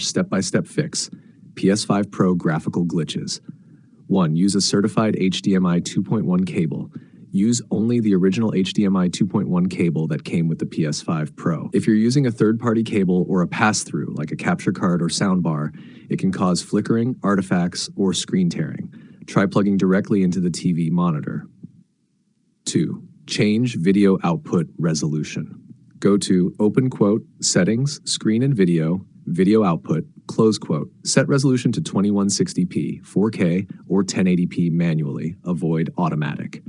Step-by-step fix. PS5 Pro graphical glitches. 1. Use a certified HDMI 2.1 cable. Use only the original HDMI 2.1 cable that came with the PS5 Pro. If you're using a third-party cable or a pass-through, like a capture card or soundbar, it can cause flickering, artifacts, or screen tearing. Try plugging directly into the TV monitor. 2. Change video output resolution. Go to Settings, Screen and Video, Video Output, Set resolution to 2160p, 4K, or 1080p manually. Avoid automatic.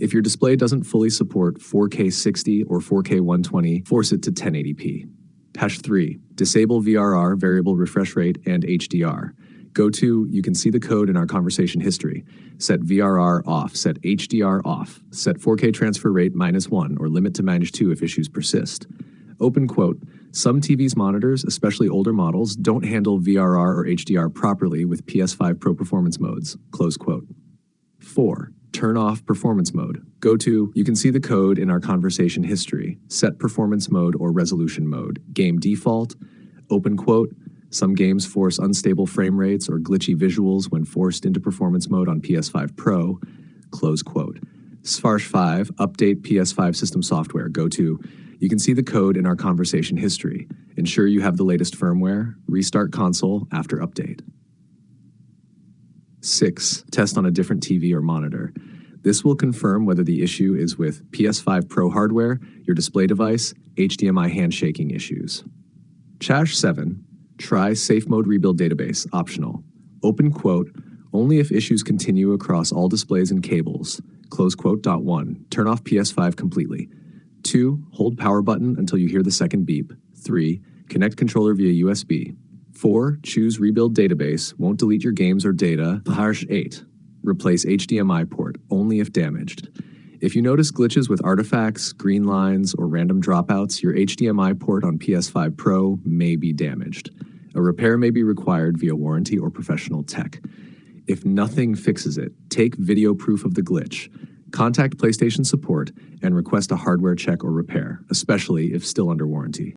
If your display doesn't fully support 4K 60 or 4K 120, force it to 1080p. 3. Disable VRR, variable refresh rate, and HDR. You can see the code in our conversation history. Set VRR off, set HDR off, set 4K transfer rate -1 or limit to -2 if issues persist. Some TV's monitors, especially older models, don't handle VRR or HDR properly with PS5 Pro performance modes. 4. Turn off performance mode. You can see the code in our conversation history. Set performance mode or resolution mode. Game default. Some games force unstable frame rates or glitchy visuals when forced into performance mode on PS5 Pro. SFARSH 5. Update PS5 system software. You can see the code in our conversation history. Ensure you have the latest firmware. Restart console after update. 6. Test on a different TV or monitor. This will confirm whether the issue is with PS5 Pro hardware, your display device, HDMI handshaking issues. 7. Try Safe Mode Rebuild Database, optional. Only if issues continue across all displays and cables. 1. Turn off PS5 completely. 2. Hold power button until you hear the second beep. 3. Connect controller via USB. 4. Choose Rebuild Database, won't delete your games or data. 8. Replace HDMI port, only if damaged. If you notice glitches with artifacts, green lines, or random dropouts, your HDMI port on PS5 Pro may be damaged. A repair may be required via warranty or professional tech. If nothing fixes it, take video proof of the glitch. Contact PlayStation support and request a hardware check or repair, especially if still under warranty.